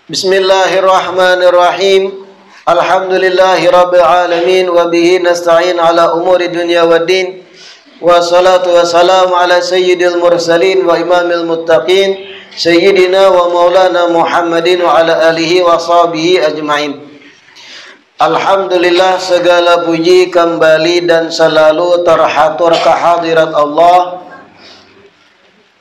Bismillahirrahmanirrahim. Alhamdulillahirabbil alamin wa bihi nasta'in ala umuri dunya waddin. Wassalatu wassalamu ala sayyidil mursalin wa imamil muttaqin sayyidina wa maulana Muhammadin wa ala alihi wa sahbihi ajmain. Alhamdulillah, segala puji kembali dan selalu terhatur kehadirat Allah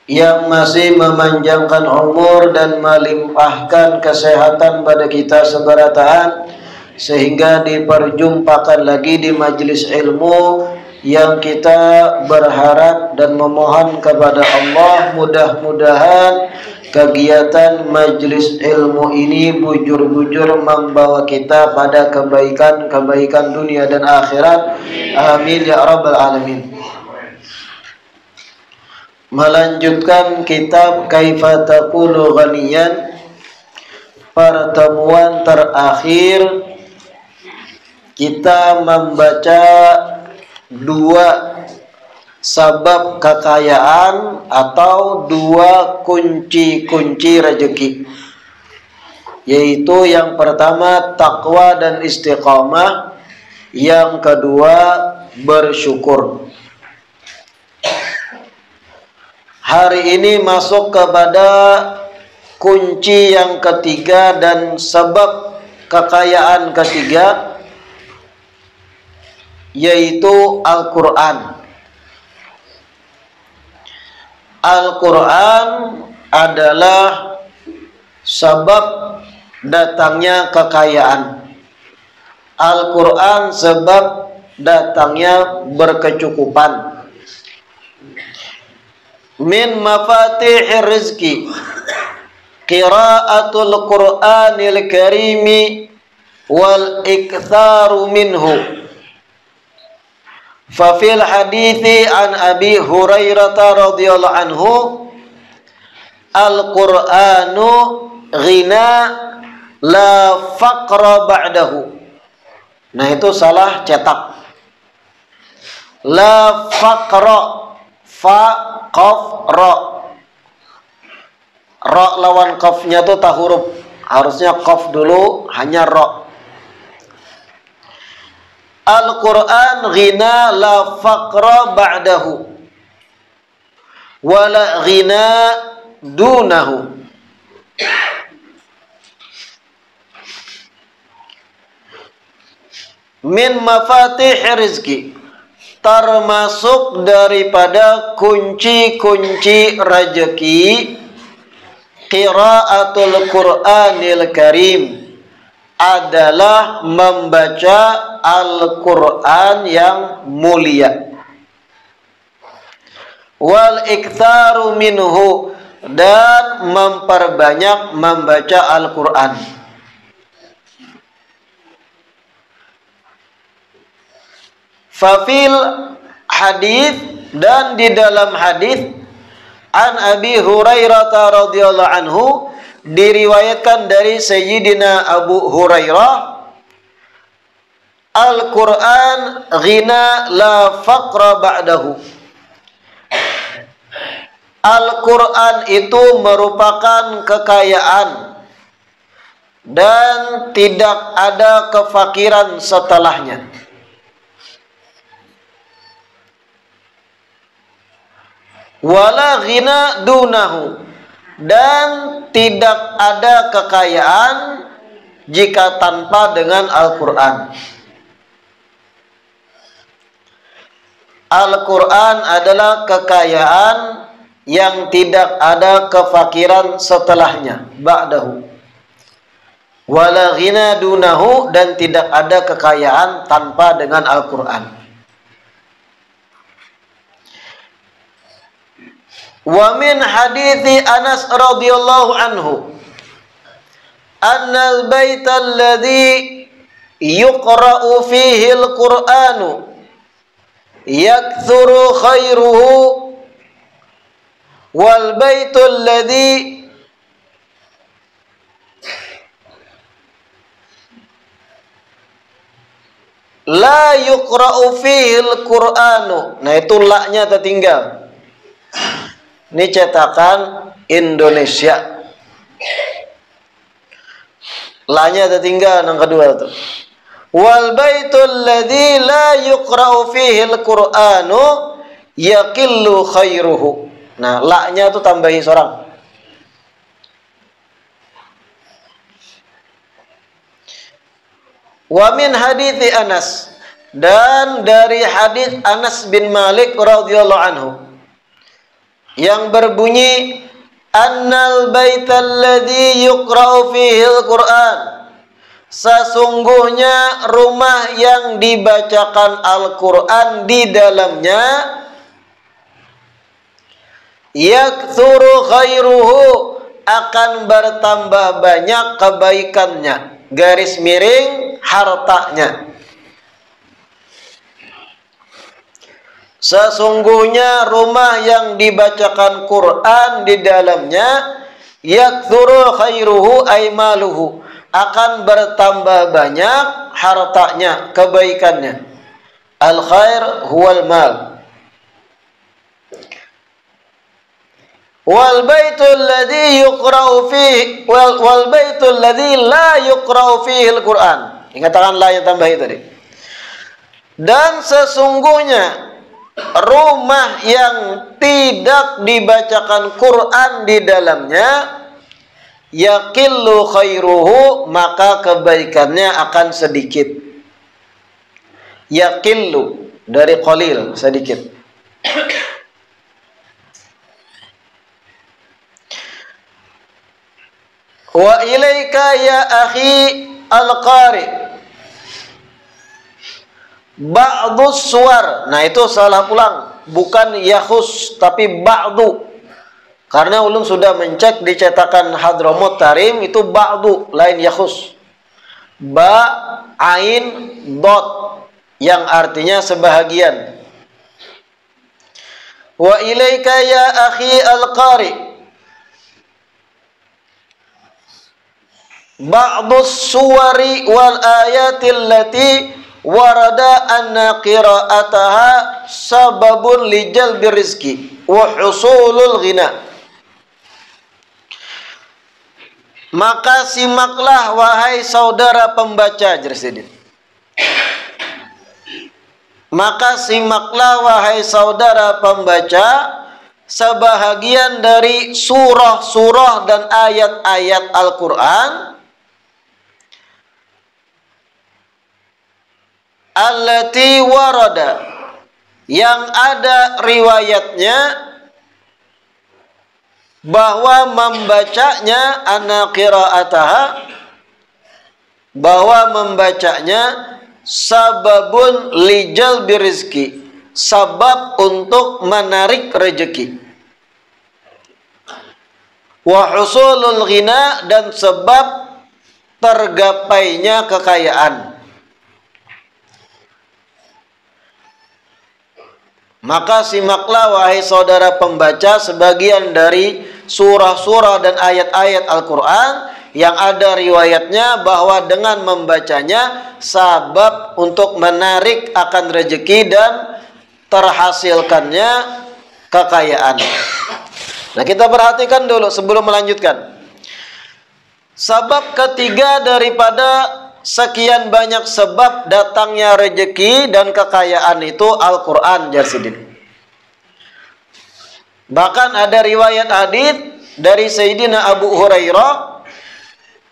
yang masih memanjangkan umur dan melimpahkan kesehatan pada kita seberataan, sehingga diperjumpakan lagi di majelis ilmu yang kita berharap dan memohon kepada Allah mudah-mudahan kegiatan majelis ilmu ini bujur-bujur membawa kita pada kebaikan-kebaikan dunia dan akhirat. Amin ya rabbal alamin. Melanjutkan kitab Kaifa Takunu Ghaniyan. Pertemuan terakhir kita membaca dua sabab kekayaan atau dua kunci-kunci rezeki, yaitu yang pertama takwa dan istiqamah, yang kedua bersyukur. Hari ini masuk kepada kunci yang ketiga dan sebab kekayaan ketiga, yaitu Al-Quran. Al-Quran adalah sebab datangnya kekayaan. Al-Quran sebab datangnya berkecukupan. Min mafatihir rizki qiraatul Qur'anil karimi wal iktharu minhu. Fa fil hadithi an Abi Hurairah radhiyallahu anhu, Al-Qur'anu ghina la faqra ba'dahu. Nah, itu salah cetak. La faqra, fa qaf ra. Ra lawan qafnya tuh tak huruf. Harusnya qaf dulu, hanya ra. Al-Quran ghina la faqra ba'dahu wala ghina dunahu. Min mafatih rizki, termasuk daripada kunci-kunci rezeki, qiraatul Qur'anil Karim, adalah membaca Al-Quran yang mulia. Wal iktharu minhu, dan memperbanyak membaca Al-Quran. Fafil hadis, dan di dalam hadis an Abi Hurairah radhiyallahu anhu, diriwayatkan dari Sayyidina Abu Hurairah, Al-Quran ghina la faqra ba'dahu. Al-Quran itu merupakan kekayaan dan tidak ada kefakiran setelahnya. Wala ghina dunahu, dan tidak ada kekayaan jika tanpa dengan Al-Quran. Al-Quran adalah kekayaan yang tidak ada kefakiran setelahnya, ba'dahu. Wala ghina dunahu, dan tidak ada kekayaan tanpa dengan Al-Quran. Wa min hadithi Anas radhiyallahu anhu, annal baita alladhi yuqra'u fihi al-Qur'anu yakthuru khairuhu wal baitu alladhi la yuqra'u fihi al-Qur'anu. Nah, itu la-nya tertinggal. Ini cetakan Indonesia. La-nya tertinggal yang kedua tuh. Wal baitul ladzi la yuqra'u fihi al-Qur'anu yaqillu khairuhu. Nah, la-nya tuh tambahi seorang. Wa min hadithi Anas, dan dari hadis Anas bin Malik radhiyallahu anhu yang berbunyi annal baital ladzi yuqra'u fihi al-Qur'an, sesungguhnya rumah yang dibacakan Al-Qur'an di dalamnya, yaktsuru khairuhu, akan bertambah banyak kebaikannya, garis miring hartanya. Sesungguhnya rumah yang dibacakan Quran di dalamnya, yaktsuru khairuhu ay maluhu, akan bertambah banyak hartanya, kebaikannya. Al khair huwal mal. Wal baitul ladzi yuqra'u fihi wal baitul ladzi la yuqra'u fihi al-Qur'an. Dikatakan la yang tambah itu tadi. Dan sesungguhnya rumah yang tidak dibacakan Quran di dalamnya, yaqillu khairuhu, maka kebaikannya akan sedikit. Yaqillu dari qalil, sedikit. Wa ilaika ya akhi al-qari ba'dus suwar. Nah, itu salah pulang, bukan yakhus tapi ba'du. Karena ulun sudah mencek di cetakan Hadramut Tarim itu ba'du, lain yakhus. Ba ain dot yang artinya sebahagian. Wa ilaika ya akhi al-qari ba'dus suwari wal ayatil lati warada anna qira'ataha sababun li jalbi rizki wa husulul ghina. Maka simaklah wahai saudara pembaca, Jersidin. Maka simaklah wahai saudara pembaca sebahagian dari surah-surah dan ayat-ayat Al-Quran allati warada, yang ada riwayatnya bahwa membacanya, anna qira'ataha, bahwa membacanya sababun lijal birizki, sabab untuk menarik rezeki, wa husulul ghina, dan sebab tergapainya kekayaan. Maka simaklah wahai saudara pembaca sebagian dari surah-surah dan ayat-ayat Al-Quran yang ada riwayatnya bahwa dengan membacanya sabab untuk menarik akan rezeki dan terhasilkannya kekayaan. Nah, kita perhatikan dulu sebelum melanjutkan. Sebab ketiga daripada sekian banyak sebab datangnya rezeki dan kekayaan itu Al-Quran, Jarsidin. Bahkan ada riwayat hadits dari Sayyidina Abu Hurairah,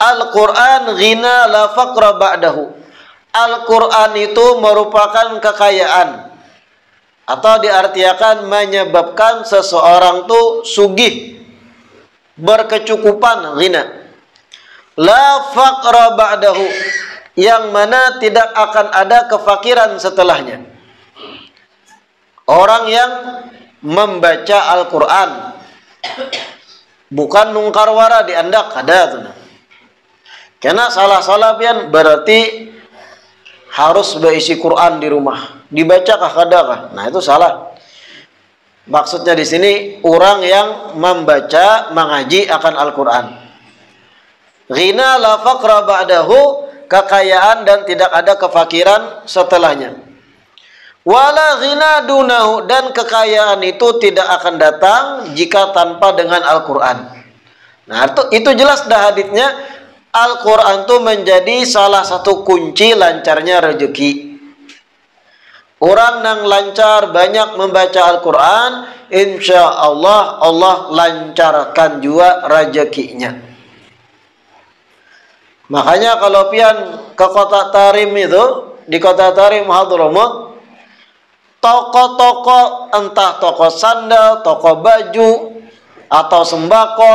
Al-Quran ghina la faqra ba'dahu. Al-Quran itu merupakan kekayaan, atau diartikan menyebabkan seseorang tuh sugih, berkecukupan, ghina. La faqra ba'dahu, yang mana tidak akan ada kefakiran setelahnya. Orang yang membaca Al-Quran, bukan nungkar wara diandak, ada tuh. Karena salah-salah pian berarti harus berisi Quran di rumah, dibacakah kadakah? Nah, itu salah. Maksudnya di sini orang yang membaca, mengaji akan Al-Quran. Ghina la faqra ba'dahu, kekayaan dan tidak ada kefakiran setelahnya. Wala ghina dunahu, dan kekayaan itu tidak akan datang jika tanpa dengan Al-Quran. Nah, itu jelas dah haditsnya. Al-Quran itu menjadi salah satu kunci lancarnya rezeki. Orang yang lancar banyak membaca Al-Quran, insya Allah Allah lancarkan juga rezekinya. Makanya kalau pian ke kota Tarim itu, di kota Tarim Hadramut, toko-toko, entah toko sandal, toko baju, atau sembako,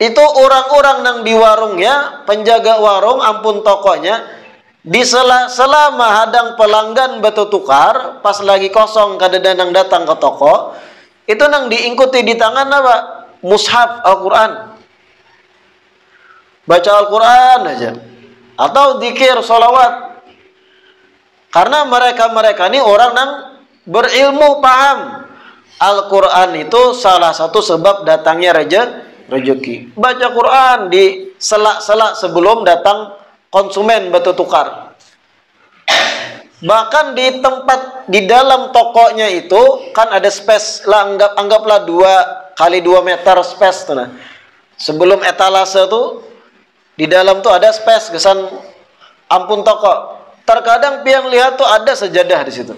itu orang-orang yang di warungnya, penjaga warung, ampun tokonya, di sela-sela hadang pelanggan batu tukar, pas lagi kosong kadang-kadang datang ke toko, itu nang diikuti di tangan apa? Mushaf Al-Quran. Baca Al-Quran aja. Atau zikir, sholawat. Karena mereka-mereka ini orang yang berilmu, paham. Al-Quran itu salah satu sebab datangnya rezeki. Baca Quran di sela-sela sebelum datang konsumen batu tukar. Bahkan di tempat di dalam tokonya itu kan ada space lah, anggaplah 2 kali 2 meter space tuh nah. Sebelum etalase tuh di dalam tuh ada space kesan ampun toko. Terkadang pian lihat tuh ada sejadah di situ.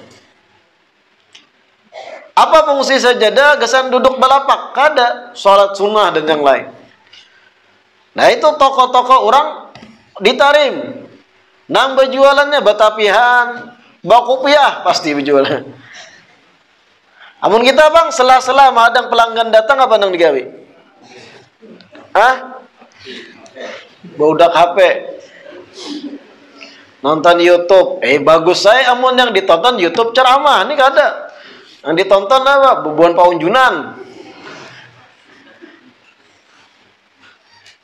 Apa fungsi sajadah? Gesan duduk balapak, kada sholat sunnah dan yang lain. Nah itu toko-toko orang ditarim. Nang berjualannya batapihan, bakupiah pasti berjualan. Amun kita bang sela-sela madang pelanggan datang apa nang digawe? Baudak HP, nonton YouTube. Bagus saya amun yang ditonton YouTube ceramah ini kada. Yang ditonton apa? Bubuan paunjunan.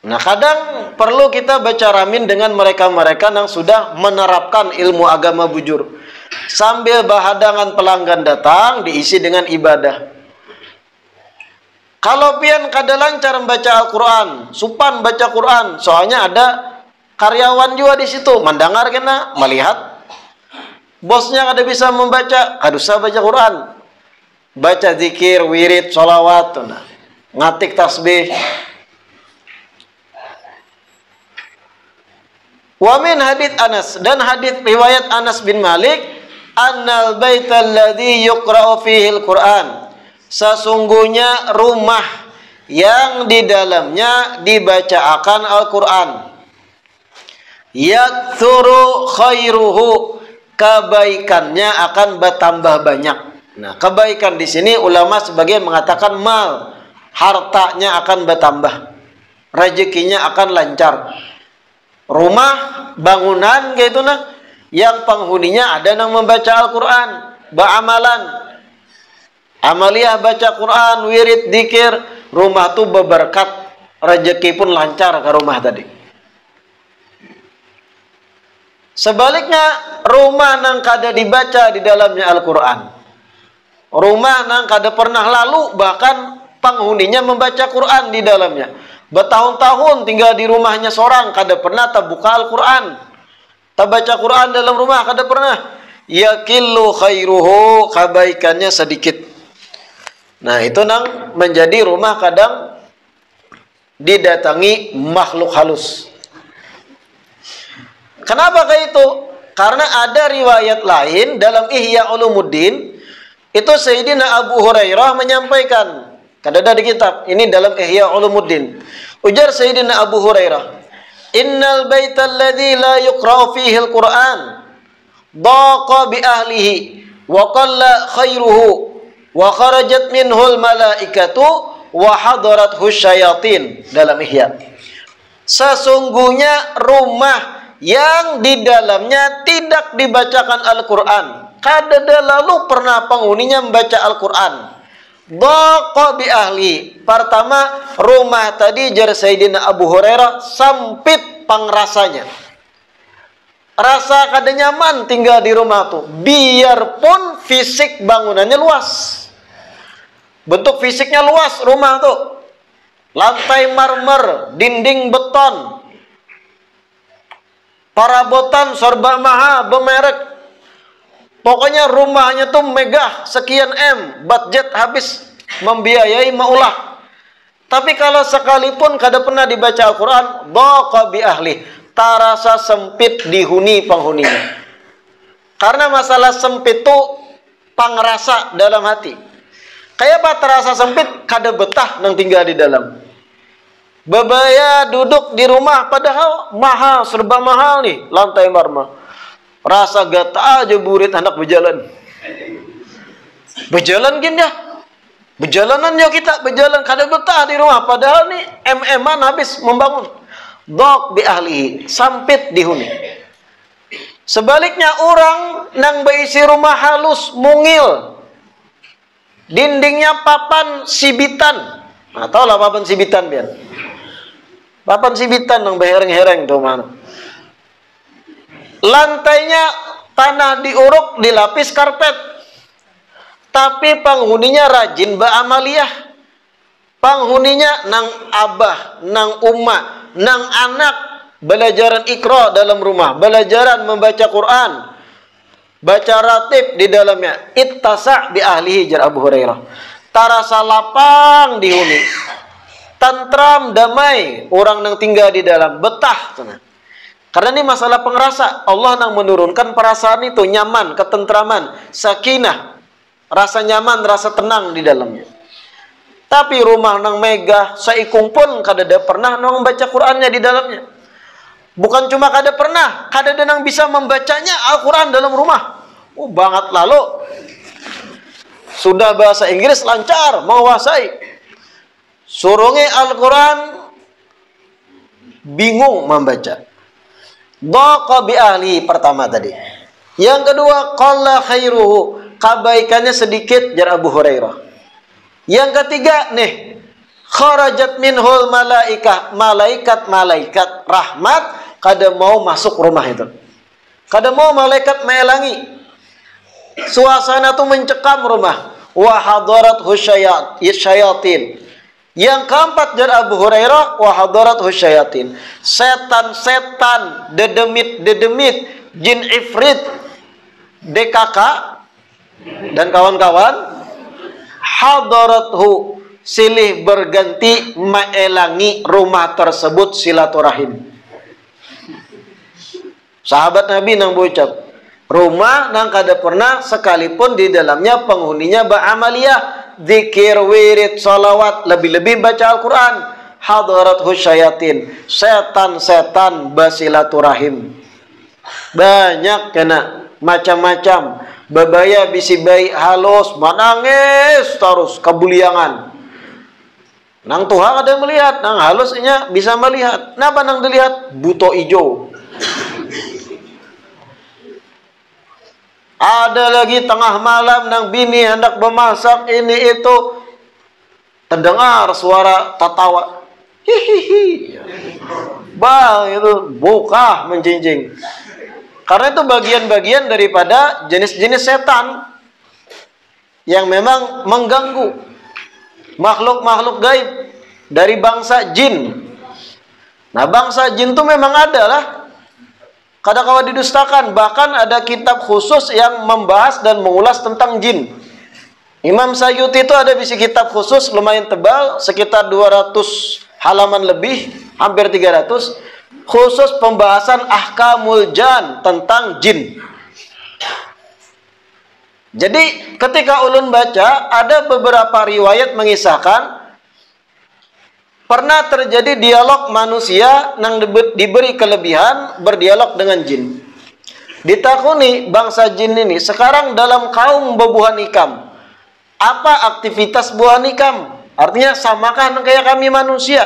Nah kadang perlu kita bercaramin dengan mereka-mereka yang sudah menerapkan ilmu agama bujur. Sambil bahadangan pelanggan datang diisi dengan ibadah. Kalau pian kada lancar membaca Al-Quran, supan baca Quran, soalnya ada karyawan juga di situ, mendengar kena, melihat. Bosnya kada bisa membaca, kada usah baca Quran. Baca zikir, wirid, sholawat, ngatik tasbih. Wa min hadits Anas, dan hadits riwayat Anas bin Malik, annal baital ladzi yuqra'u fihi al-Qur'an. Sesungguhnya rumah yang di dalamnya dibacakan Al-Qur'an. Yaktsuru khairuhu, kebaikannya akan bertambah banyak. Nah, kebaikan di sini ulama sebagian mengatakan mal, hartanya akan bertambah, rezekinya akan lancar. Rumah, bangunan gitu nah, yang penghuninya ada yang membaca Al-Quran, beramalan, amaliyah baca Quran, wirid, dzikir, rumah tu berberkat, rezeki pun lancar ke rumah tadi. Sebaliknya, rumah nang kada dibaca di dalamnya Al-Quran, rumah nang kada pernah lalu bahkan penghuninya membaca Quran di dalamnya, bertahun-tahun tinggal di rumahnya seorang, kada pernah terbuka Al-Quran, terbaca Quran dalam rumah, kada pernah. Yakillu khairuhu, kebaikannya sedikit. Nah itu nang menjadi rumah kadang didatangi makhluk halus. Kenapa kayak itu? Karena ada riwayat lain dalam Ihya Ulumuddin, itu Sayyidina Abu Hurairah menyampaikan, kada ada di kitab, ini dalam Ihya Ulumuddin. Ujar Sayyidina Abu Hurairah, innal baital ladzi la yuqra'u fihi al-Qur'an daqa bi ahlihi wa qalla khairuhu wa kharajat minhu al-malaikatu wa hadarathu syayatin. Dalam Ihya, sesungguhnya rumah yang di dalamnya tidak dibacakan Al-Quran, kada lalu pernah penghuninya membaca Al-Quran, daqa bi ahli. Pertama, rumah tadi jar Sayyidina Abu Hurairah sempit pangrasanya, rasa kada nyaman tinggal di rumah tuh, biarpun fisik bangunannya luas, bentuk fisiknya luas rumah tuh, lantai marmer, dinding beton, parabotan sorba maha bemerek, pokoknya rumahnya tuh megah sekian M, budget habis membiayai maulah. Tapi kalau sekalipun kada pernah dibaca Al-Quran, dhaqa bi ahli, tarasa sempit dihuni penghuninya. Karena masalah sempit itu pangrasa dalam hati. Kayak apa terasa sempit, kada betah nang tinggal di dalam. Bebaya duduk di rumah padahal mahal, serba mahal nih, lantai marmer. Rasa gata aja burit anak berjalan. Berjalan gini ya. Berjalanan ya kita, berjalan kada betah di rumah padahal nih MM-an habis membangun. Dhaq bi ahlihi, sampit dihuni. Sebaliknya orang nang beisi rumah halus, mungil. Dindingnya papan sibitan. Nah, tahu lah papan sibitan biar. Papan sibitan nang behereng-hereng tuh mana. Lantainya tanah diuruk, dilapis karpet. Tapi penghuninya rajin beramaliyah. Penghuninya nang abah, nang umma, nang anak belajaran Iqra dalam rumah, belajaran membaca Quran, baca ratib di dalamnya. Ittasa' bi ahlihi, jar Abu Hurairah. Tarasa lapang dihuni, tentram, damai orang nang tinggal di dalam, betah tenang. Karena ini masalah pengerasa. Allah nang menurunkan perasaan itu, nyaman, ketentraman, sakinah, rasa nyaman, rasa tenang di dalamnya. Tapi rumah nang megah, saikung pun kada ada pernah nang membaca Qur'annya di dalamnya. Bukan cuma kada pernah, kada ada nang bisa membacanya Al-Quran dalam rumah. Banget lalu. Sudah bahasa Inggris lancar, menguasai. Surungi Al-Quran, bingung membaca. Dhaqa bi ahli pertama tadi. Yang kedua, qalla khairuhu, kebaikannya sedikit, jar Abu Hurairah. Yang ketiga nih, kharajat minhul malaikah, malaikat rahmat kada mau masuk rumah itu. Kada mau malaikat melangi. Suasana itu mencekam rumah. Wa hadarat husyayatin. Yang keempat, jar Abu Hurairah, wa hadarat husyayatin. Setan-setan, dedemit-dedemit, jin ifrit, DKK dan kawan-kawan, hadarathu, silih berganti melangi rumah tersebut silaturahim. Sahabat Nabi nang berucap, rumah nang kada pernah sekalipun di dalamnya penghuninya beramaliyah, zikir, wirid, salawat, lebih-lebih baca Al-Quran. Hadarathu syayatin, setan-setan basilaturahim. Banyak kena macam-macam. Babaya bisi bayi halus, menangis terus kebuliangan. Nang Tuhan ada melihat, nang halusnya bisa melihat. Napa nang dilihat? Buto ijo. Ada lagi tengah malam nang bini hendak memasak ini itu, terdengar suara tertawa. Hihihi. Bang itu buka menjinjing. Karena itu bagian-bagian daripada jenis-jenis setan yang memang mengganggu makhluk-makhluk gaib dari bangsa jin. Nah, bangsa jin itu memang ada lah. Kadang-kadang didustakan. Bahkan ada kitab khusus yang membahas dan mengulas tentang jin. Imam Sayyuti itu ada bisi kitab khusus lumayan tebal, sekitar 200 halaman lebih, hampir 300. Khusus pembahasan ahkamul jan, tentang jin. Jadi ketika ulun baca, ada beberapa riwayat mengisahkan pernah terjadi dialog manusia yang diberi kelebihan berdialog dengan jin. Ditakuni bangsa jin ini sekarang dalam kaum bebuhan ikam, apa aktivitas buah nikam? Artinya samakah kayak kami manusia?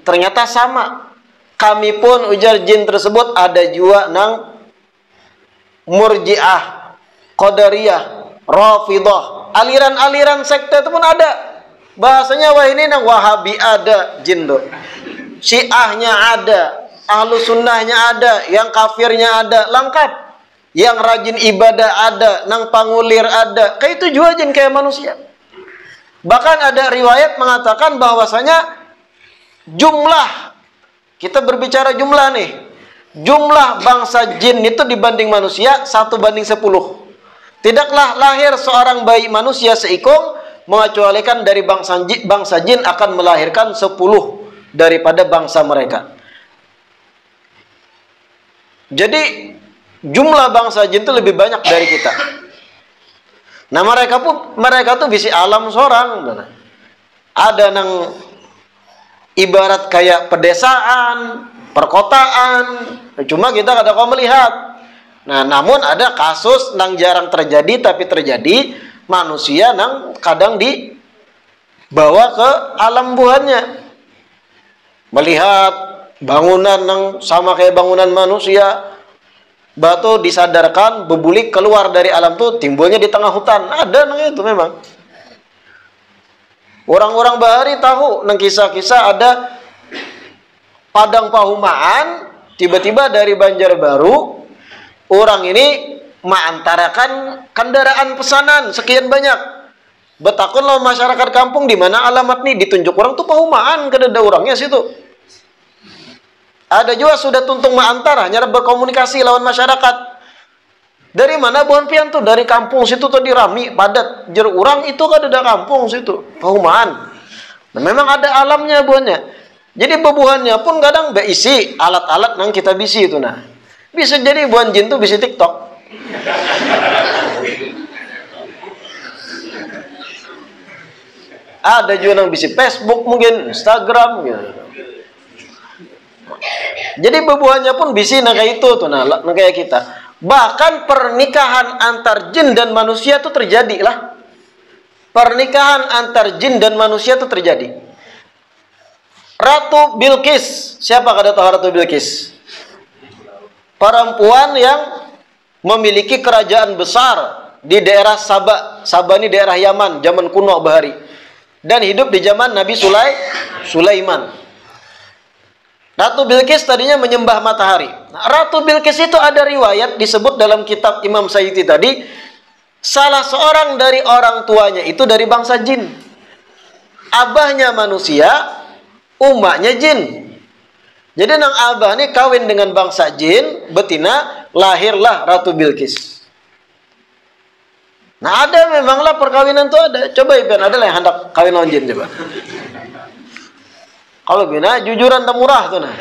Ternyata sama. Kami pun, ujar jin tersebut, ada juga nang murjiah, qadariyah, rafidah, aliran-aliran sekte itu pun ada. Bahasanya wah ini nang wahabi ada jin tuh. Syiahnya ada, ahlu sunnahnya ada, yang kafirnya ada, lengkap. Yang rajin ibadah ada, nang pangulir ada. Kayak itu juga jin kayak manusia. Bahkan ada riwayat mengatakan bahwasanya jumlah, kita berbicara jumlah nih, jumlah bangsa jin itu dibanding manusia 1:10. Tidaklah lahir seorang bayi manusia seikung mengecualikan dari bangsa jin akan melahirkan 10 daripada bangsa mereka. Jadi jumlah bangsa jin itu lebih banyak dari kita. Nah mereka tuh bisi alam seorang. Ada nang ibarat kayak pedesaan, perkotaan. Cuma kita kada kau melihat. Nah namun ada kasus nang jarang terjadi tapi terjadi, manusia nang kadang dibawa ke alam buhannya. Melihat bangunan nang sama kayak bangunan manusia, batu disadarkan, bebulik keluar dari alam tuh, timbulnya di tengah hutan. Ada nang itu memang. Orang-orang bahari tahu nang kisah-kisah ada padang pahumaan, tiba-tiba dari Banjarbaru orang ini mengantarakan kendaraan pesanan sekian banyak. Betakun lo masyarakat kampung di mana alamat nih, ditunjuk orang tuh pahumaan, kada ada orangnya situ. Ada juga sudah tuntung ma'antar, hanya berkomunikasi lawan masyarakat. Dari mana buan pian tuh? Dari kampung situ tadi rami, padat. Jer orang itu kan ada kampung situ, pahumaan. Nah, memang ada alamnya buannya. Jadi bebuhannya pun kadang berisi alat-alat nang kita bisi itu nah. Bisa jadi buan jin tuh bisi TikTok. Ada juga nang bisi Facebook mungkin, Instagram gitu. Jadi bebuhannya pun bisi nah kayak itu tuh nah kayak kita. Bahkan pernikahan antar jin dan manusia itu terjadi lah. Pernikahan antar jin dan manusia itu terjadi. Ratu Bilqis, siapa kada tahu Ratu Bilqis? Perempuan yang memiliki kerajaan besar di daerah Sabah. Sabah ini daerah Yaman, zaman kuno bahari. Dan hidup di zaman Nabi Sulaiman. Ratu Bilqis tadinya menyembah matahari. Nah, Ratu Bilqis itu ada riwayat disebut dalam kitab Imam Sayyuti tadi, salah seorang dari orang tuanya itu dari bangsa jin. Abahnya manusia, umaknya jin. Jadi nang abah ini kawin dengan bangsa jin, betina, lahirlah Ratu Bilqis. Nah ada memanglah perkawinan tuh ada. Coba Iban, ada lah yang hendak kawin lawan jin coba. Kalau bina jujuran tak murah tuh nah.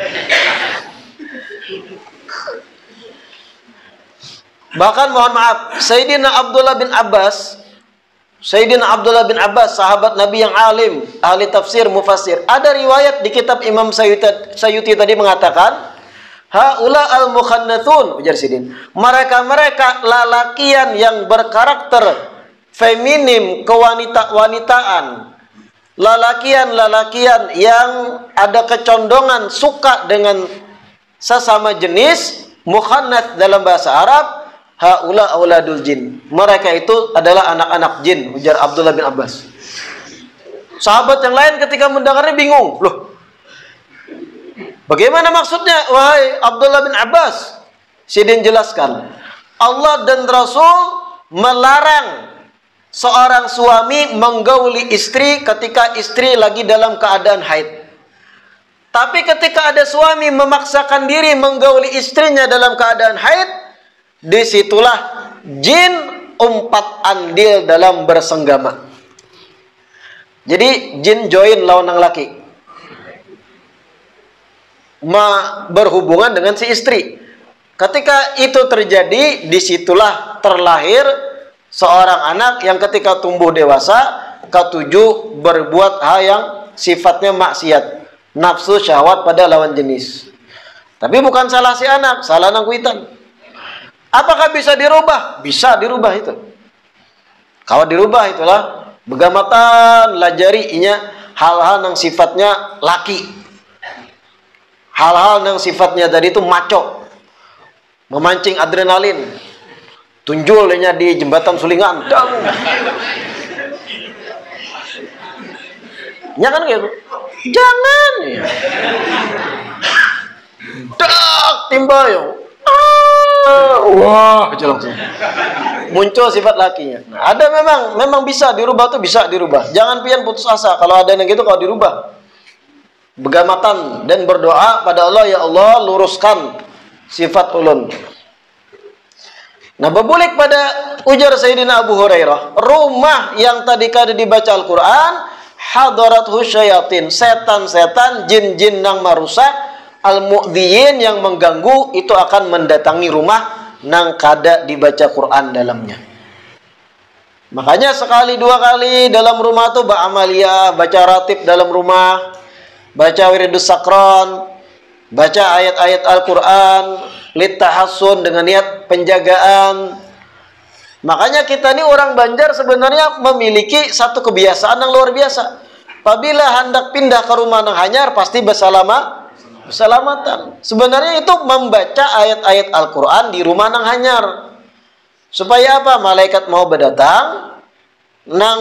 Bahkan mohon maaf, Sayyidina Abdullah bin Abbas, sahabat Nabi yang alim, ahli tafsir, mufassir. Ada riwayat di kitab Imam Sayyuti tadi mengatakan, haula al-mukhannathun, ujar Sidin. Mereka lalakian yang berkarakter feminim, kewanita-wanitaan. Lalakian yang ada kecondongan suka dengan sesama jenis, mukhannath dalam bahasa Arab, haula auladul jin. Mereka itu adalah anak-anak jin, ujar Abdullah bin Abbas. Sahabat yang lain ketika mendengarnya bingung. Loh, bagaimana maksudnya wahai Abdullah bin Abbas? Sidin jelaskan, Allah dan Rasul melarang seorang suami menggauli istri ketika istri lagi dalam keadaan haid. Tapi ketika ada suami memaksakan diri menggauli istrinya dalam keadaan haid, disitulah jin umpat andil dalam bersenggama. Jadi jin join lawan nang laki, berhubungan dengan si istri. Ketika itu terjadi, disitulah terlahir seorang anak yang ketika tumbuh dewasa, ketujuh berbuat hal yang sifatnya maksiat, nafsu syahwat pada lawan jenis. Tapi bukan salah si anak, salah nang kuitan. Apakah bisa dirubah? Bisa dirubah itu. Kalau dirubah itulah begamatan lajari inya hal-hal yang sifatnya laki. Hal-hal yang sifatnya tadi itu maco. Memancing adrenalin. Tunjulnya di jembatan Sulingan. Ya kan gitu. Jangan. Dak timbayong. Wah, aja langsung muncul sifat lakinya. Nah, ada memang bisa dirubah tuh, bisa dirubah. Jangan pian putus asa kalau ada yang gitu, kalau dirubah. Begamatan dan berdoa pada Allah, ya Allah luruskan sifat ulun. Nah, berbalik pada ujar Sayyidina Abu Hurairah, rumah yang tadi kada dibaca Al-Quran, hadarathu syayatin, setan-setan, jin-jin yang merusak, al-mu'dhiyin yang mengganggu, itu akan mendatangi rumah nang kada dibaca Quran dalamnya. Makanya sekali dua kali dalam rumah tuh ba'amaliyah, baca ratib dalam rumah, baca wiridus sakron, baca ayat-ayat Al-Quran, litahassun dengan niat penjagaan. Makanya kita ini orang Banjar sebenarnya memiliki satu kebiasaan yang luar biasa. Apabila hendak pindah ke rumah nang hanyar, pasti berselamatan. Sebenarnya itu membaca ayat-ayat Al-Quran di rumah nang hanyar. Supaya apa? Malaikat mau berdatang, nang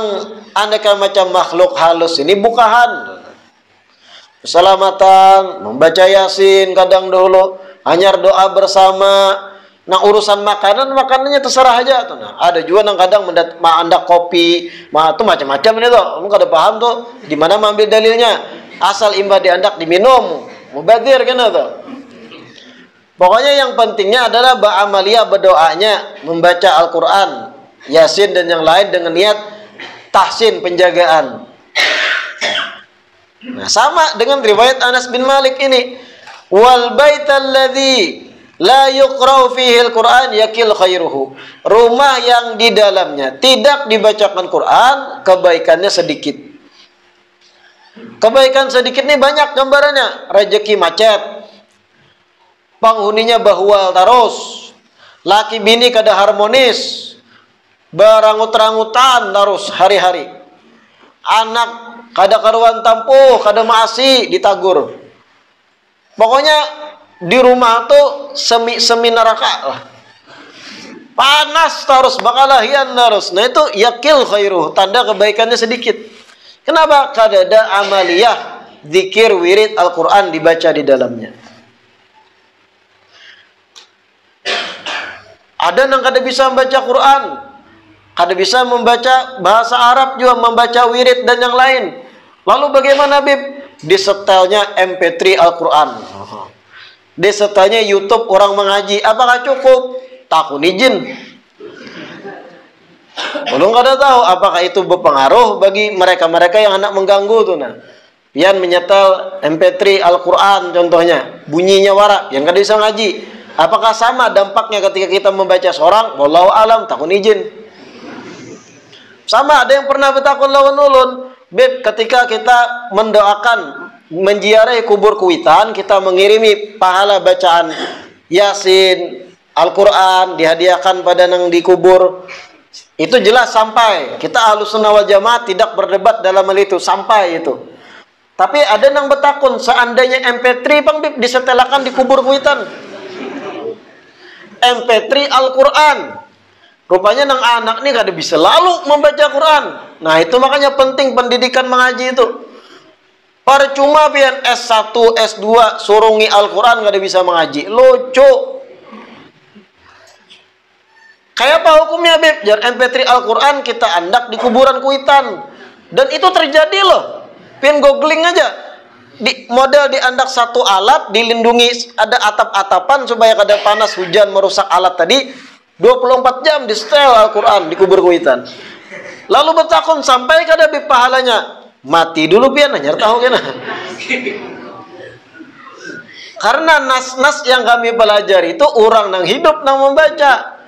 aneka macam makhluk halus ini bukahan. Keselamatan, membaca Yasin kadang dulu, hanyar doa bersama. Nah, urusan makanannya terserah aja tuh. Nah, ada juga nang kadang andak kopi, tuh macam-macam ini tuh. Kamu kada paham tuh di mana mengambil dalilnya. Asal imba diandak diminum, mubadir kan tuh. Pokoknya yang pentingnya adalah ba'amaliyah, berdoanya, membaca Al-Quran, Yasin dan yang lain dengan niat tahsin, penjagaan. Nah, sama dengan riwayat Anas bin Malik ini. Wal baital ladzi la yuqra'u fihi al-Qur'an yakil khairuhu. Rumah yang di dalamnya tidak dibacakan Quran, kebaikannya sedikit. Kebaikan sedikit ini banyak gambarannya. Rezeki macet, penghuninya bahwal terus, laki bini kada harmonis, berangut-rangutan terus hari-hari, anak kada karuan tampuh, kada maasi ditagur. Pokoknya di rumah tuh semi neraka lah, panas terus, bakalahian terus. Nah, itu yakil khairuh, tanda kebaikannya sedikit. Kenapa? Kada ada amaliyah zikir wirid Al-Quran dibaca di dalamnya. Ada yang kada bisa membaca Quran, kada bisa membaca bahasa Arab juga, membaca wirid dan yang lain. Lalu bagaimana, Bib? Disetelnya MP3 Al-Quran, disetelnya YouTube orang mengaji. Apakah cukup? Takun izin. Belum kada tahu apakah itu berpengaruh bagi mereka-mereka yang hendak mengganggu tuh. Nah, pian menyetel MP3 Al-Quran contohnya, bunyinya warak, yang kada bisa ngaji. Apakah sama dampaknya ketika kita membaca seorang? Wallahu alam, takun izin. Sama, ada yang pernah bertakun lawan ulun, Beb, ketika kita mendoakan, menziarahi kubur Kuitan, kita mengirimi pahala bacaan Yasin, Al-Quran, dihadiahkan pada nang dikubur. Itu jelas sampai. Kita Ahlussunnah wal Jamaah tidak berdebat dalam hal itu, sampai itu. Tapi ada nang bertakun, seandainya MP3 Bang Beb disetelakan di kubur Kuitan, MP3 Al-Quran, rupanya nang anak nih kada bisa lalu membaca Quran. Nah, itu makanya penting pendidikan mengaji itu. Percuma pian S1, S2 surungi Al-Quran kada bisa mengaji. Lucu. Kayak apa hukumnya, Beb? Jar MP3 Al-Quran kita andak di kuburan Kuitan. Dan itu terjadi loh. Pian googling aja. Di model diandak satu alat, dilindungi, ada atap-atapan supaya kada panas hujan merusak alat tadi. 24 jam di setel Al-Quran di kubur Kuitan. Lalu bertakun sampai kada Beb pahalanya. Mati dulu pian anyar tahu kena. Karena nas-nas yang kami pelajari itu orang nang hidup nang membaca.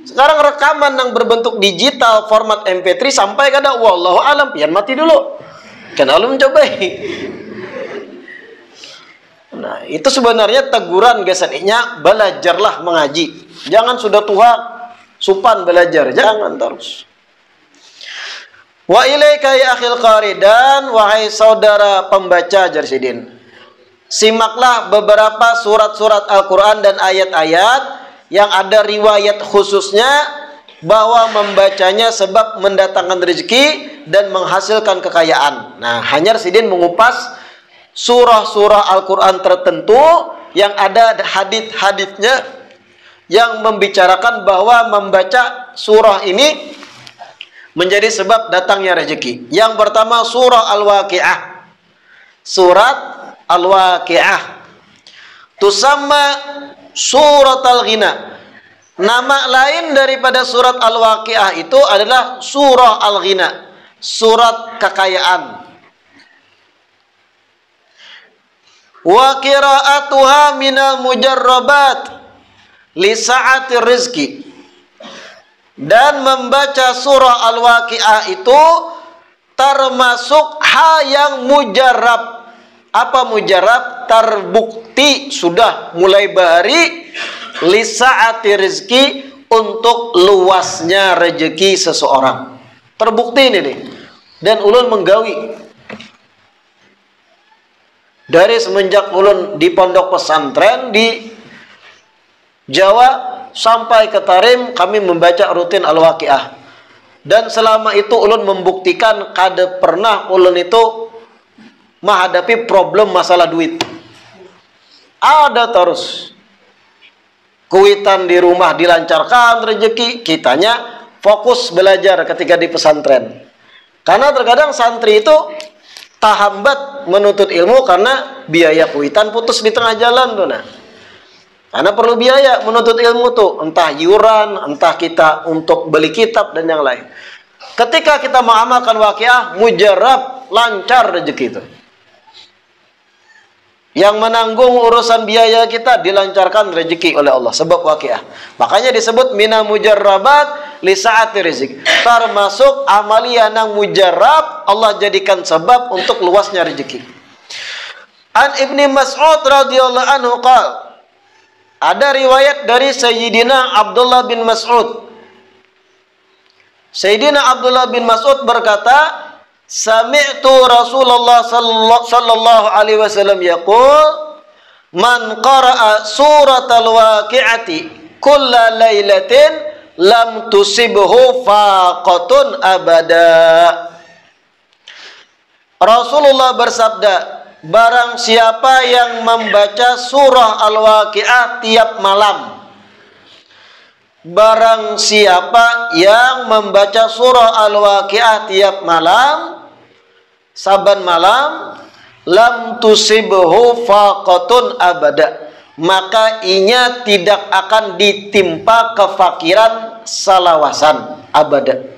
Sekarang rekaman yang berbentuk digital format MP3 sampai kada wallahu alam, pian mati dulu. Kenapa lu mencobai? Nah, itu sebenarnya teguran gesaninya, belajarlah mengaji. Jangan sudah tua supan belajar, jangan terus. Wa ilaika ya akhil qari, dan wahai saudara pembaca Jarsidin, simaklah beberapa surat-surat Al-Quran dan ayat-ayat yang ada riwayat khususnya bahwa membacanya sebab mendatangkan rezeki dan menghasilkan kekayaan. Nah, hanya Sidin mengupas surah-surah Al-Quran tertentu yang ada hadits-haditsnya yang membicarakan bahwa membaca surah ini menjadi sebab datangnya rezeki. Yang pertama surah Al-Waqi'ah. Surat Al-Waqi'ah tusamma surat Al-Ghina. Nama lain daripada surat Al-Waqiah itu adalah surah Al-Ghina, surat kekayaan. Wa qira'atuha minal mujarrabat li sa'ati rizki. Dan membaca surah Al-Waqiah itu termasuk hal yang mujarab. Apa mujarab? Terbukti sudah mulai bahari li sa'ati rizki, untuk luasnya rezeki seseorang. Terbukti ini nih. Dan ulun menggawi dari semenjak ulun di pondok pesantren di Jawa sampai ke Tarim, kami membaca rutin Al-Waqiah. Dan selama itu ulun membuktikan kada pernah ulun itu menghadapi problem masalah duit. Ada terus. Kuitan di rumah dilancarkan rezeki, kitanya fokus belajar ketika di pesantren. Karena terkadang santri itu tahambat menuntut ilmu karena biaya kuitan putus di tengah jalan tuh. Nah, karena perlu biaya menuntut ilmu tuh, entah iuran, entah kita untuk beli kitab dan yang lain. Ketika kita mengamalkan Waqiah, mujarab, lancar rezeki itu. Yang menanggung urusan biaya kita dilancarkan rezeki oleh Allah sebab Waqiah. Makanya disebut mina mujarrabat li sa'ati rizq. Termasuk amalia nang mujarrab, Allah jadikan sebab untuk luasnya rezeki. An Ibni Mas'ud radhiyallahu anhu qala, ada riwayat dari Sayyidina Abdullah bin Mas'ud. Sayyidina Abdullah bin Mas'ud berkata, sami'tu Rasulullah sallallahu alaihi wasallam yaqul, man qara'a suratal waqi'ati kulla lailatin lam tusibhu faqatun abada. Rasulullah bersabda, barang siapa yang membaca surah Al-Waqiah tiap malam, barang siapa yang membaca surah Al-Waqiah tiap malam, saban malam, lam tusibhu faqatun abada, maka inya tidak akan ditimpa kefakiran salawasan abada.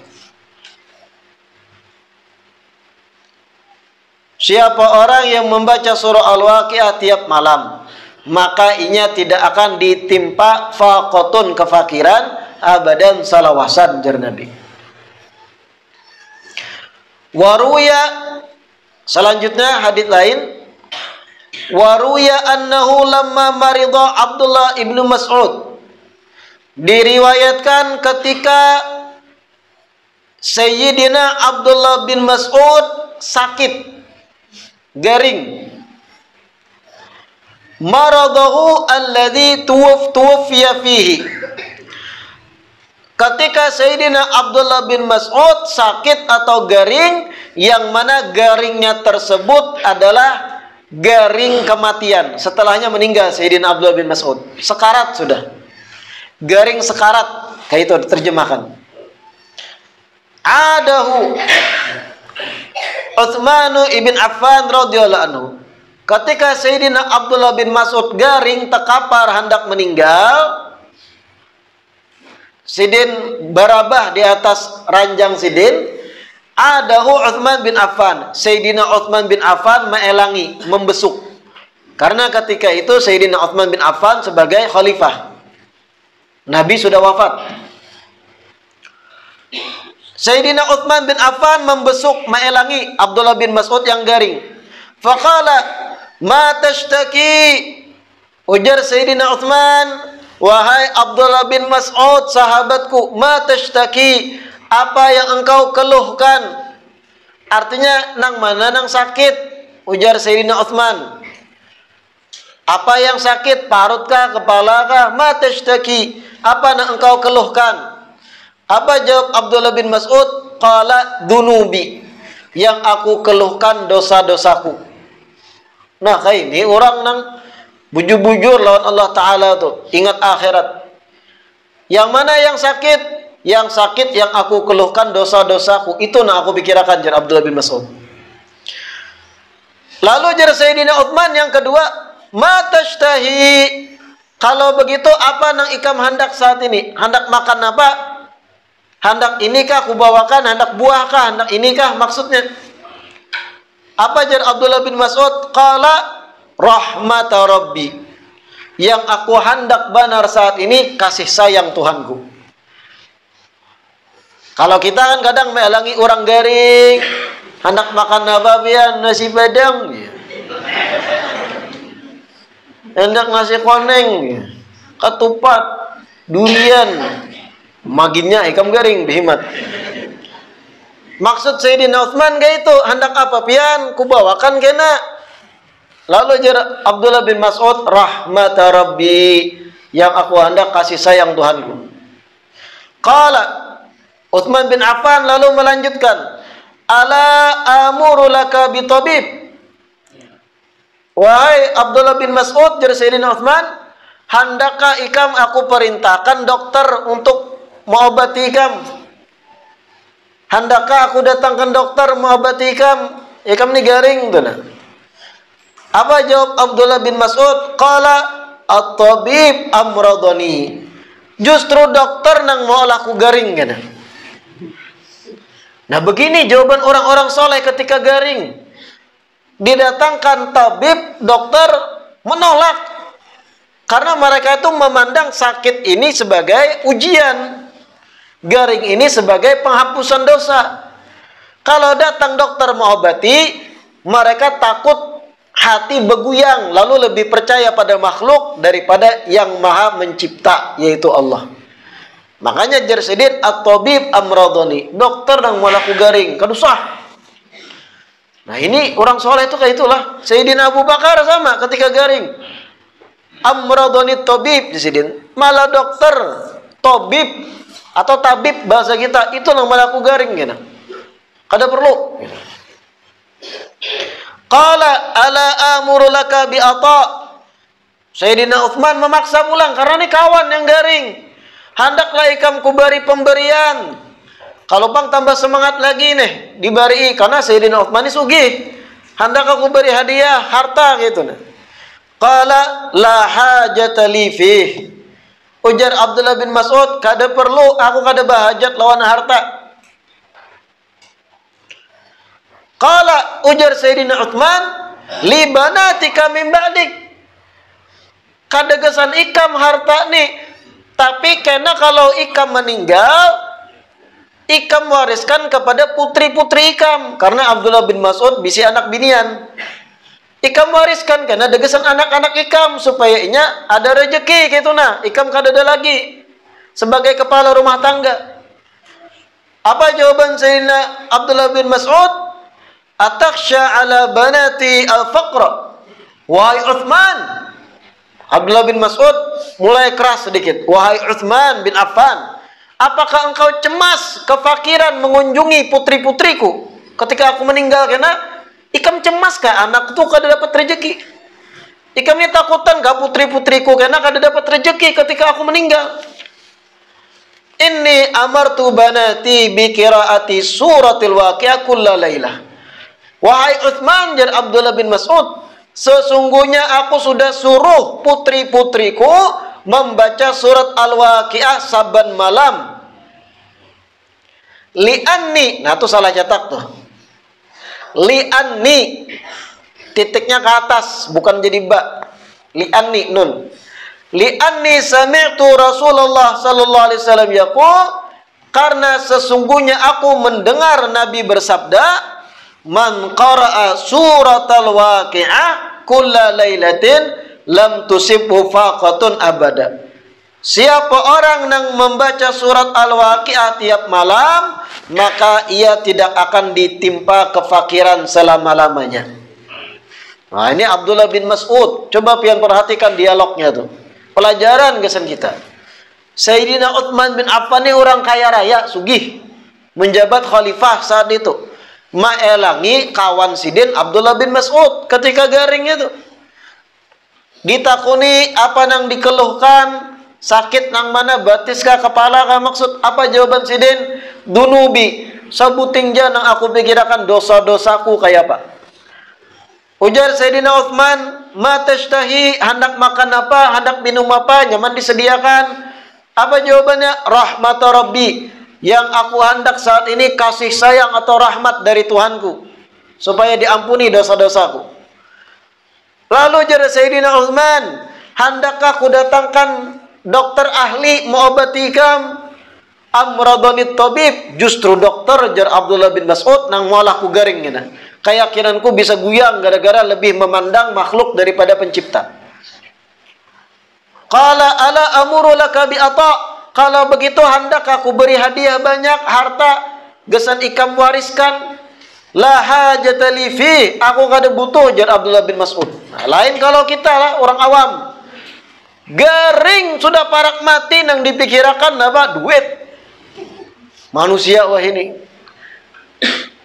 Siapa orang yang membaca surah Al-Waqiah tiap malam, maka inya tidak akan ditimpa faqatun kefakiran abadan salawasan, jar Nabi. Waruya, selanjutnya hadits lain, waruya annahu lamma marida Abdullah ibnu Mas'ud, diriwayatkan ketika Sayyidina Abdullah bin Mas'ud sakit, garing, maradahu alladhi tuwfiya fihi, ketika Sayyidina Abdullah bin Mas'ud sakit atau garing, yang mana garingnya tersebut adalah garing kematian, setelahnya meninggal Sayyidina Abdullah bin Mas'ud, sekarat sudah, garing sekarat, kayak itu diterjemahkan. Adahu Utsman ibn Affan radhiyallahu anhu, ketika Sayyidina Abdullah bin Mas'ud garing tekapar hendak meninggal, sidin barabah di atas ranjang sidin, adahu Utsman bin Affan, Sayyidina Utsman bin Affan meelangi, membesuk. Karena ketika itu Sayyidina Utsman bin Affan sebagai khalifah, Nabi sudah wafat. Sayyidina Utsman bin Affan membesuk, meelangi Abdullah bin Mas'ud yang garing. Faqala, ma tashtaki, ujar Sayyidina Utsman, wahai Abdullah bin Mas'ud sahabatku, ma tashtaki, apa yang engkau keluhkan? Artinya nang mana nang sakit, ujar Sayyidina Utsman. Apa yang sakit? Parutkah, kepalakah? Ma tashtaki, apa yang engkau keluhkan? Apa jawab Abdullah bin Mas'ud? Qala dunubi, yang aku keluhkan dosa-dosaku. Nah, kayak ini orang nang bujur-bujur lawan Allah Ta'ala tuh, ingat akhirat. Yang mana yang sakit? Yang sakit yang aku keluhkan dosa-dosaku, itu nah aku pikirkan, jar Abdullah bin Mas'ud. Lalu jar Sayyidina Utsman yang kedua, ma tashtahi, Kalau begitu apa nang ikam hendak saat ini? Hendak makan apa? Hendak inikah kubawakan, hendak buahkah, hendak inikah maksudnya? Apa jar Abdullah bin Mas'ud? Qala rahmata rabbi. Yang aku hendak benar saat ini kasih sayang Tuhanku. Kalau kita kan kadang melangi orang garing, hendak makan apa pian, nasi padang, hendak nasi koneng, ketupat, durian, maginnya ikam garing dihimat. Maksud Sayyidina Utsman kayak itu, hendak apa pian kubawakan kena. Lalu jar Abdullah bin Mas'ud, rahmata rabbi, yang aku hendak kasih sayang Tuhanku. Qala Utsman bin Affan lalu melanjutkan, ala amuru laka bitabib. Wahai Abdullah bin Mas'ud, jar Sayyidina Utsman, hendakkah ikam aku perintahkan dokter untuk mengobati ikam? Hendakkah aku datangkan dokter mengobati ikam? Ikam ni garing tu nah. Apa jawab Abdullah bin Mas'ud? Qala at-tabib amradani. Justru dokter nang mau laku garing kan. Nah begini jawaban orang-orang soleh ketika garing. Didatangkan tabib, dokter menolak. Karena mereka itu memandang sakit ini sebagai ujian. Garing ini sebagai penghapusan dosa. Kalau datang dokter mengobati, mereka takut hati beguyang, lalu lebih percaya pada makhluk daripada yang maha mencipta, yaitu Allah. Makanya jar Sayyidin at-tabib amradani, dokter yang melaku garing, kan usah. Nah ini orang soleh itu kayak itulah. Sayyidina Abu Bakar sama ketika garing, amradani tabib di sini, malah dokter, tabib atau tabib bahasa kita itu yang melaku garing gitu. Kada perlu. Qala ala amuru laka bi ata. Sayyidina Utsman memaksa pulang karena ini kawan yang garing. Hendaklah ikam kubari pemberian. Kalau bang tambah semangat lagi nih dibari karena Sayyidina Utsman ini sugih. Hendak aku beri hadiah harta gitu nah. Qala la hajata li fih. Ujar Abdullah bin Mas'ud, kada perlu, aku kada bahajat lawan harta. Qala ujar Sayyidina Utsman, li banatika min ba'dik. Kada gesan ikam harta nih, tapi karena kalau ikam meninggal, ikam wariskan kepada putri-putri ikam. Karena Abdullah bin Mas'ud bisi anak binian. Ikam wariskan karena degesan anak-anak ikam supaya inya ada rezeki gitu nah. Ikam kada ada lagi sebagai kepala rumah tangga. Apa jawaban Sayyidina Abdullah bin Mas'ud? Atakhsha ala banati al-faqra. Wahai Utsman, Abdullah bin Mas'ud mulai keras sedikit. Wahai Utsman bin Affan, apakah engkau cemas kefakiran mengunjungi putri-putriku ketika aku meninggal? Karena ikam cemas kah anak itu kada dapat rezeki? Ikam ni takutan kah putri-putriku karena kada dapat rezeki ketika aku meninggal? Inni amartu banati bi qiraati suratil waqiah kulla lailah. Wahai Utsman, jar Abdullah bin Mas'ud, sesungguhnya aku sudah suruh putri-putriku membaca surat Al-Waqiah saban malam. Li'anni, nah itu salah cetak tuh. Li'anni, titiknya ke atas, bukan jadi ba. Li'anni, nun. Li'anni sami'tu Rasulullah sallallahu alaihi wasallam yaqul, karena sesungguhnya aku mendengar Nabi bersabda, man qara'a suratal waqi'ah kulla lailatin lam tusibhu faqatun abada. Siapa orang yang membaca surat Al-Waqi'ah tiap malam, maka ia tidak akan ditimpa kefakiran selama-lamanya. Nah, ini Abdullah bin Mas'ud. Coba pian perhatikan dialognya tuh. Pelajaran kesan kita. Sayyidina Utsman bin Affan ini orang kaya raya, sugih, menjabat khalifah saat itu. Maelangi kawan sidin Abdullah bin Mas'ud ketika garing itu. Ditakuni apa nang dikeluhkan, sakit nang mana, batis kah, kepala kah, maksud apa jawaban sidin? Dunubi, sabuting nang aku pikirakan dosa-dosaku kayak apa. Ujar Sayyidina Utsman, "Ma tashtahi?" Hendak makan apa, hendak minum apa, nyaman disediakan. Apa jawabannya? "Rahmata Rabbi." Yang aku hendak saat ini kasih sayang atau rahmat dari Tuhanku, supaya diampuni dosa-dosaku. Lalu ujar Sayyidina Utsman, "Hendakkah aku datangkan dokter ahli mengobati kam?" "Amradonit tabib." Justru dokter, jar Abdullah bin Mas'ud, nang malah ku garing ngena. Keyakinanku bisa guyang gara-gara lebih memandang makhluk daripada pencipta. Qala ala amuru laka bi ata. Kalau begitu hendak aku beri hadiah banyak harta gesan ikam wariskan. La hajata li fi. Aku kada butuh, jar Abdullah bin Mas'ud. Nah, lain kalau kita lah orang awam. Garing sudah parak mati nang dipikirakan apa? Duit. Manusia wah ini.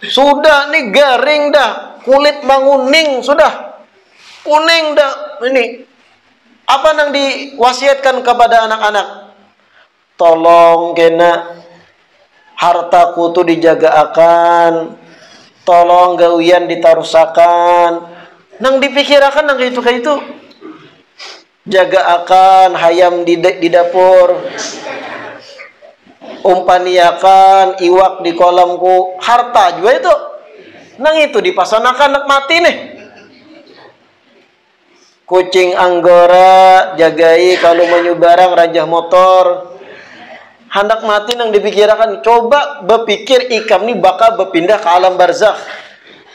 Sudah nih garing dah, kulit manguning sudah. Kuning dah ini. Apa nang diwasiatkan kepada anak-anak? Tolong kena hartaku tu dijaga akan. Tolong gawian ditarusakan. Nang dipikirakan nang kayak itu. Jaga akan hayam di dapur. Umpaniakan iwak di kolamku. Harta juga itu. Nang itu dipasanakan nak mati nih. Kucing anggora jagai kalau menyubarang rajah motor. Hendak mati nang dipikirakan. Coba berpikir ikam nih bakal berpindah ke alam barzakh.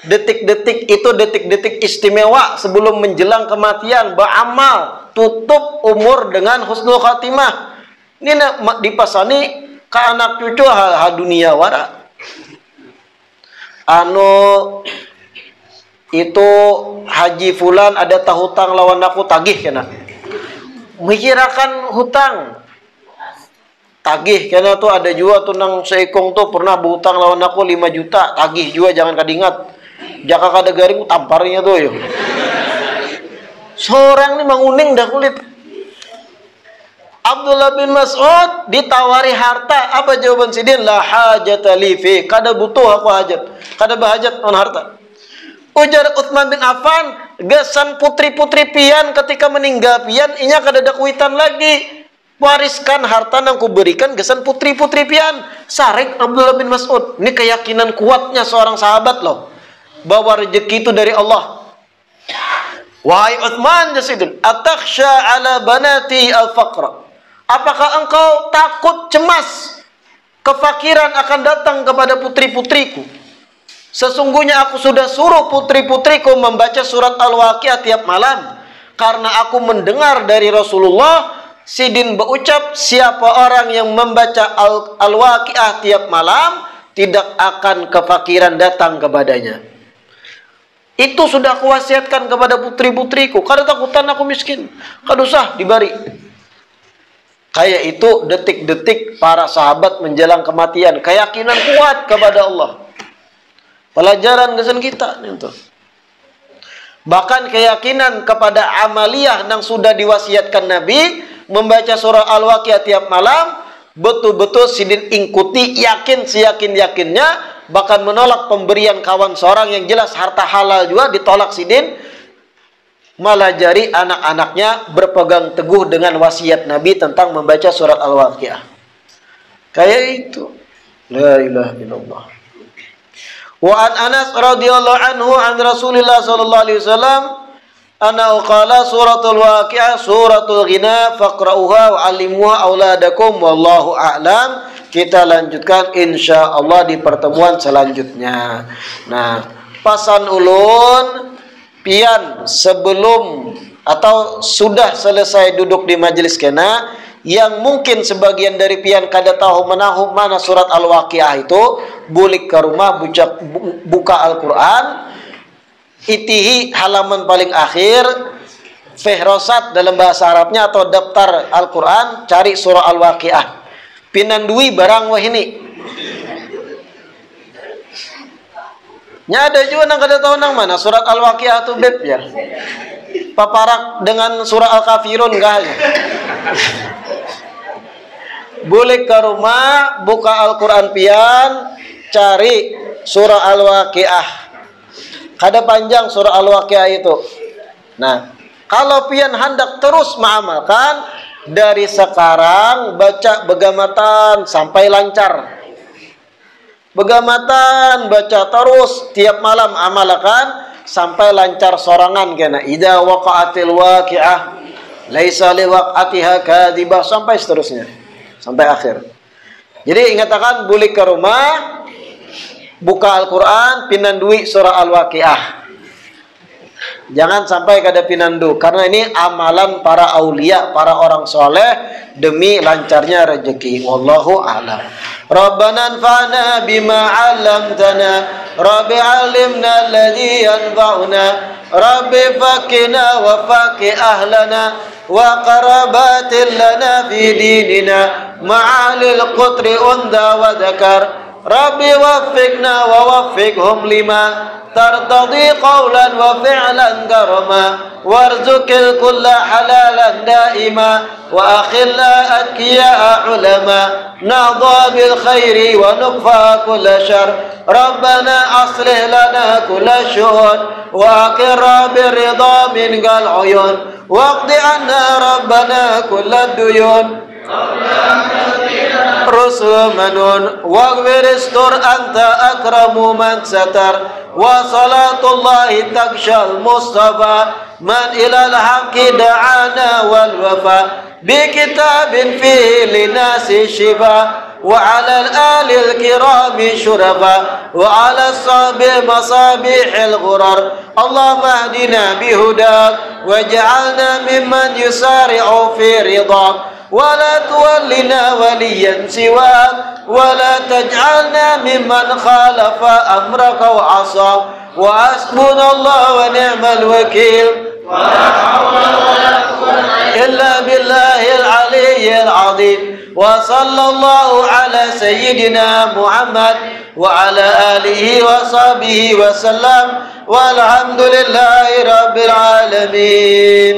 Detik-detik itu detik-detik istimewa sebelum menjelang kematian. Beramal, tutup umur dengan husnul khatimah. Ini nak dipasani ke anak cucu ha dunia wara. Itu haji fulan ada hutang lawan aku tagih kena. Mikirakan hutang. Tagih kena tuh ada juga tuh nang seikong tuh pernah berhutang lawan aku 5 juta. Tagih juga jangan kadingat. Jaka kada garing tamparnya tuh yo. Seorang nih manguning dah kulit. Abdullah bin Mas'ud ditawari harta. Apa jawaban sidin? La hajata li fi. Kada butuh aku hajat. Kada bahajat on harta. Ujar Utsman bin Affan, gesan putri-putri pian ketika meninggal pian, inya kada ada kuitan lagi. Wariskan harta nang kuberikan gesan putri-putri pian. Sarik Abdullah bin Mas'ud. Ini keyakinan kuatnya seorang sahabat loh. Bahwa rezeki itu dari Allah. Wahai Utsman jasidun, atakhsha ala banati al-faqra. Apakah engkau takut cemas kefakiran akan datang kepada putri-putriku? Sesungguhnya aku sudah suruh putri-putriku membaca surat Al-Waqiah tiap malam. Karena aku mendengar dari Rasulullah, sidin berucap, siapa orang yang membaca Al-Waqiah tiap malam, tidak akan kefakiran datang kepadanya. Itu sudah aku wasiatkan kepada putri-putriku. Kada takutan aku miskin. Kada usah dibari. Kayak itu detik-detik para sahabat menjelang kematian. Keyakinan kuat kepada Allah. Pelajaran kesan kita. Bahkan keyakinan kepada amaliyah yang sudah diwasiatkan Nabi. Membaca surah Al-Waqiah tiap malam. Betul-betul sidin ikuti, yakin seyakin-yakinnya. Bahkan menolak pemberian kawan seorang yang jelas harta halal juga ditolak sidin. Malah jari anak-anaknya berpegang teguh dengan wasiat Nabi tentang membaca surat Al-Waqiah. Kayak itu. La ilaha illallah. Wa an Anas radhiyallahu anhu an Rasulillah sallallahu alaihi wasallam anna qala suratul Waqiah suratul ghina faqra'uha wa 'allimuha auladakum wallahu a'lam. Kita lanjutkan insyaallah di pertemuan selanjutnya. Nah, pasan ulun pian sebelum atau sudah selesai duduk di majelis kena, yang mungkin sebagian dari pian kada tahu menahu mana surat Al-Waqiah itu, bulik ke rumah buka Al-Quran, itihi halaman paling akhir, fihrosat dalam bahasa Arabnya atau daftar Al-Quran, cari surah Al-Waqiah. Pinandui barang wah ini. Nya ada juga nang kada tahu nang mana surat Al-Waqiah tu beb ya. Paparak dengan surah Al-Kafirun enggak ya. Boleh ke rumah buka Al-Quran pian, cari surah Al-Waqiah. Kada panjang surah Al-Waqiah itu. Nah, kalau pian hendak terus mengamalkan, dari sekarang baca begamatan sampai lancar. Begamatan baca terus tiap malam amalkan sampai lancar sorangan kena. Idza waqa'atil waqi'ah laisa liwaq'atiha kadhibah, sampai seterusnya. Sampai akhir. Jadi ingatakan balik ke rumah, buka Al-Quran, pinandui surah Al-Waqiah. Jangan sampai kada pinandu, karena ini amalan para aulia, para orang soleh demi lancarnya rezeki. Wallahu a'lam. Rabbana anfa'na bima 'allamtana, Rabbi 'allimna alladhi yanfa'una, Rabbi faqina wa faqi ahlana wa qarabatin lana fi dinina ma'alil qutri unda wa dhakar. Rabbi waffiqna wa waffiqhum lima tartadi qawlan wa fi'lan karama warzuqil kulla halalan daima wa akhilla atqiya ulama nahda bil khairi wa nukfa kulla syar. Rabbana aslih lana kulla syu'un wa aqirra bir ridha min gal uyun waqdi anna rabbana kulla duyun Rusul manun waghfir istur anta akramu man satar wa salatullahi takshal mustafa man ilal haqqi da'ana wal wafa bi kitabin fihi linasi shifa wa ala al-alil kirami syurafa wa ala sabi masabihil ghurar. Allahumma hdina bihudak waj'alna mimman yusari'u fi ridha ولا تولنا وليا سواك ولا تجعلنا ممن خالف أمرك وعصى وحسبنا الله ونعم الوكيل ولا حول ولا قوة إلا بالله العلي العظيم وصلى الله على سيدنا محمد وعلى آله وصحبه وسلم والحمد لله رب العالمين.